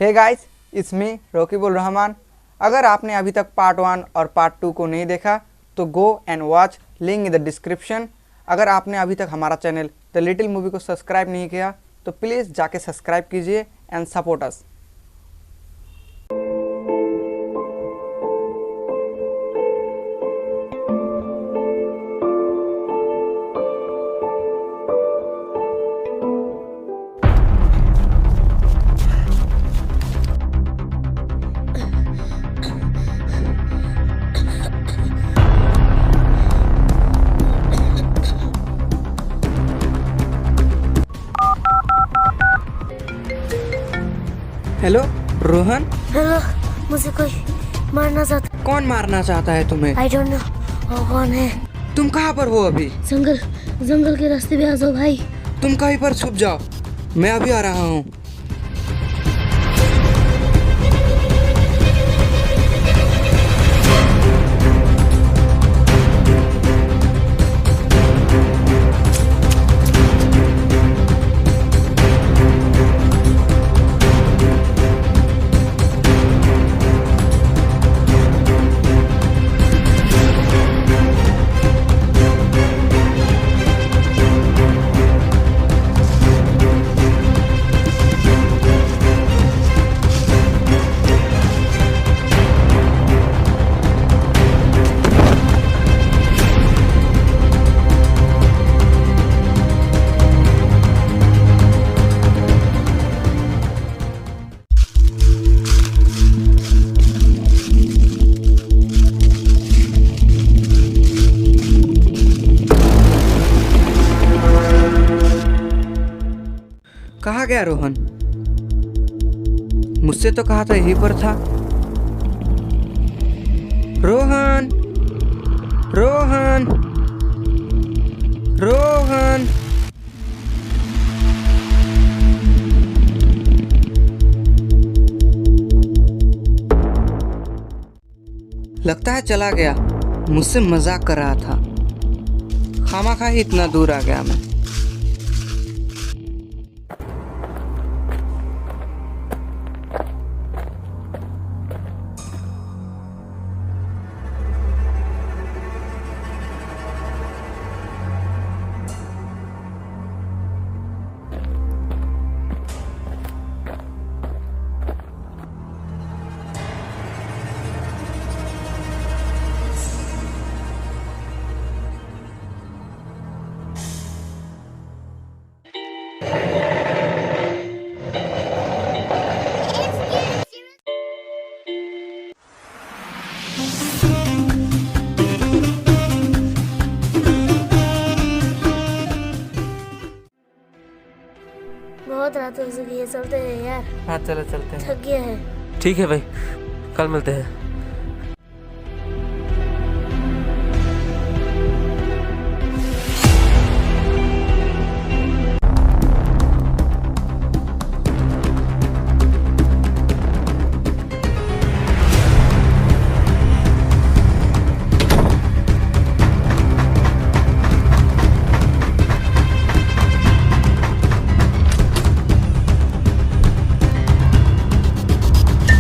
Hey guys, it's me Rakibul Rahman. अगर आपने अभी तक पार्ट 1 और पार्ट 2 को नहीं देखा तो go and watch, link in the description. अगर आपने अभी तक हमारा चैनल द लिटिल मूवी को सब्सक्राइब नहीं किया तो प्लीज़ जाके सब्सक्राइब कीजिए and support us. Hello Rohan. Hello, मुझे कोई मारना चाहता। कौन मारना चाहता है तुम्हें? आई डोंट नो वो कौन है। तुम कहाँ पर हो अभी? जंगल के रास्ते पे आ जाओ भाई। तुम कहीं पर छुप जाओ, मैं अभी आ रहा हूँ। कहाँ गया रोहन? मुझसे तो कहा था यहीं पर था। रोहन, रोहन, रोहन। लगता है चला गया, मुझसे मजाक कर रहा था। खामखा ही इतना दूर आ गया मैं। बहुत रात हो चुकी है, चलते हैं यार। हाँ चलो चलते हैं। थक गया है। ठीक है भाई, कल मिलते हैं।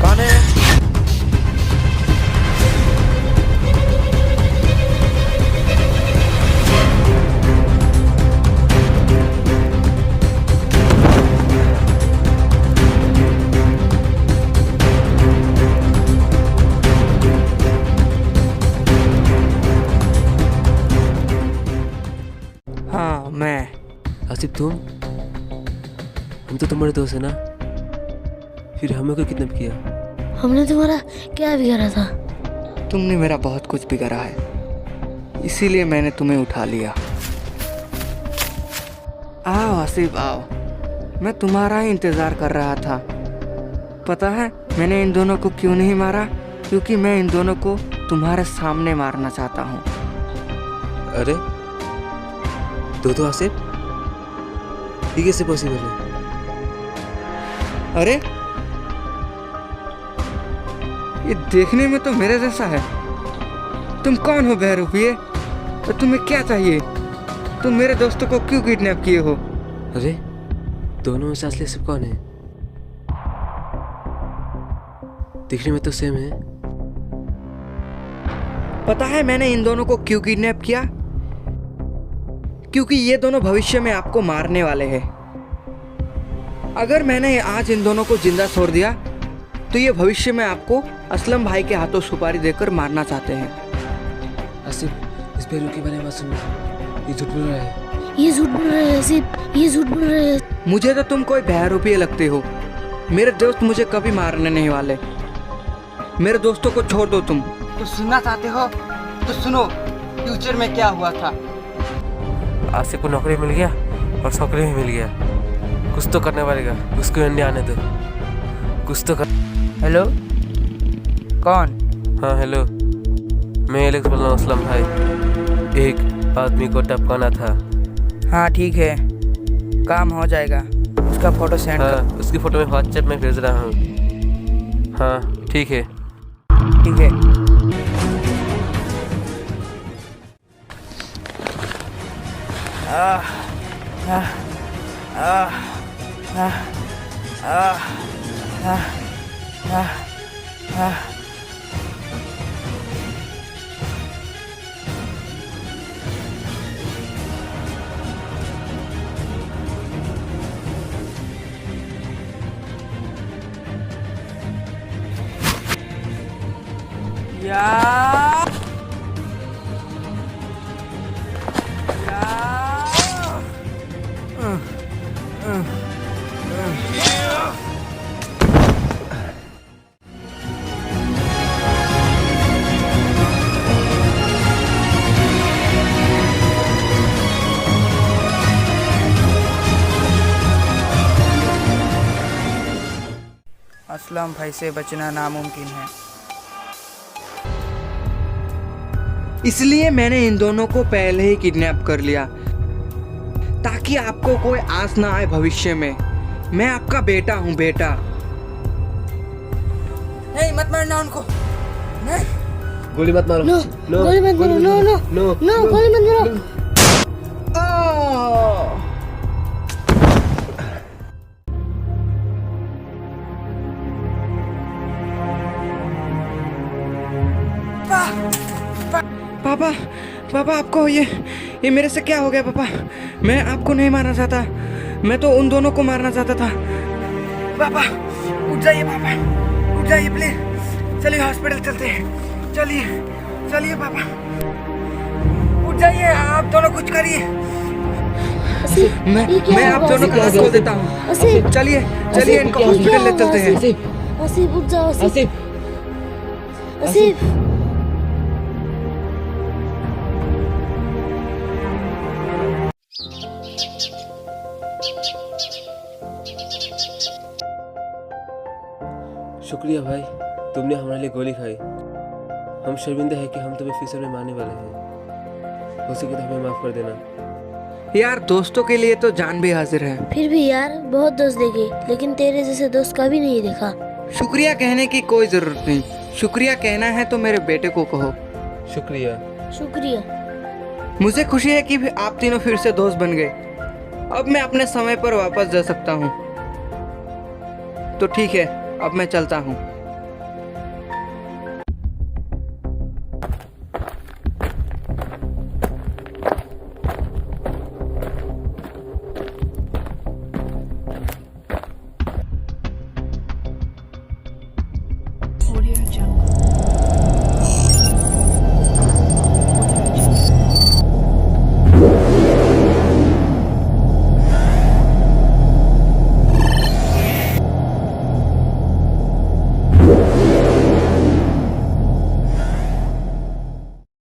कौन है? हाँ मैं। आसिफ तुम? हम तो तुम्हारे दोस्त है ना, फिर हमें क्यों किडनैप किया? हमने तुम्हारा क्या बिगाड़ा था? तुमने मेरा बहुत कुछ बिगाड़ा है, इसीलिए मैंने तुम्हें उठा लिया। आओ आसिफ आओ, मैं तुम्हारा ही इंतज़ार कर रहा था। पता है मैंने इन दोनों को क्यों नहीं मारा? क्योंकि मैं इन दोनों को तुम्हारे सामने मारना चाहता हूँ। अरे दो आसिफ, ये कैसे पॉसिबल है? अरे ये देखने में तो मेरे जैसा है। तुम कौन हो बहरूपिये? और तुम्हें क्या चाहिए? तुम मेरे दोस्तों को क्यों किडनैप किए हो? अरे दोनों में से असली सिर्फ कौन है? दिखने में तो सेम है। पता है मैंने इन दोनों को क्यों किडनैप किया? क्योंकि ये दोनों भविष्य में आपको मारने वाले हैं। अगर मैंने आज इन दोनों को जिंदा छोड़ दिया तो ये भविष्य में आपको असलम भाई के हाथों सुपारी देकर मारना चाहते हैं। आसिफ, इस बेरू के बारे में मत सुनो, ये झूठ बोल रहा है। ये झूठ बोल रहे हैं आसिफ, ये झूठ बोल रहे हैं। मुझे तो तुम कोई बहरूपीय लगते हो। मेरे दोस्त मुझे कभी मारने नहीं वाले। मेरे दोस्तों को छोड़ दो। तुम तो सुनना चाहते हो तो सुनो, फ्यूचर में क्या हुआ था। आसिफ को नौकरी मिल गया और छोकरी भी मिल गया। कुछ तो करने पड़ेगा, उसको इंडिया आने दो। कुछ तो कर। हेलो, कौन? हाँ हेलो, मैं एलेक्स बोल रहा हूँ असलम भाई। एक आदमी को टपकाना था। हाँ ठीक है, काम हो जाएगा। उसका फोटो सेंड हाँ, कर। उसकी फोटो मैं व्हाट्सएप में भेज रहा हूँ। हाँ ठीक है। ठीक है। असलम भाई से बचना नामुमकिन है, इसलिए मैंने इन दोनों को पहले ही किडनैप कर लिया ताकि आपको कोई आस ना आए भविष्य में। मैं आपका बेटा हूँ, बेटा। नहीं, मत मारना उनको। नहीं, गोली मत मारो। नो, गोली मत मारो। नो नो नो, गोली मत मारो। पापा, पापा आपको ये मेरे से क्या हो गया पापा? मैं आपको नहीं मारना चाहता, मैं तो उन दोनों को मारना चाहता था। पापा उठ जाइए, पापा उठ जाइए प्लीज। चलिए हॉस्पिटल चलते हैं। चलिए चलिए पापा, उठ जाइए। आप दोनों कुछ करिए। मैं आप दोनों का हाथ खोल देता हूँ। चलिए चलिए, इनको हॉस्पिटल ले चलते हैं। आसिफ उठ जाओ। आसिफ, आसिफ। शुक्रिया भाई, तुमने हमारे लिए गोली खाई। हम शर्मिंदा है कि हम तुम्हें फ्यूचर में मारने वाले हैं। हो सके तो हमें माफ कर देना। यार, दोस्तों के लिए तो जान भी हाजिर है। फिर भी यार, बहुत दोस्त देखे लेकिन तेरे जैसे दोस्त कभी नहीं देखा। शुक्रिया कहने की कोई जरूरत नहीं। शुक्रिया कहना है तो मेरे बेटे को कहो। शुक्रिया। शुक्रिया। मुझे खुशी है कि आप तीनों फिर से दोस्त बन गए। अब मैं अपने समय पर वापस जा सकता हूँ। तो ठीक है, अब मैं चलता हूँ।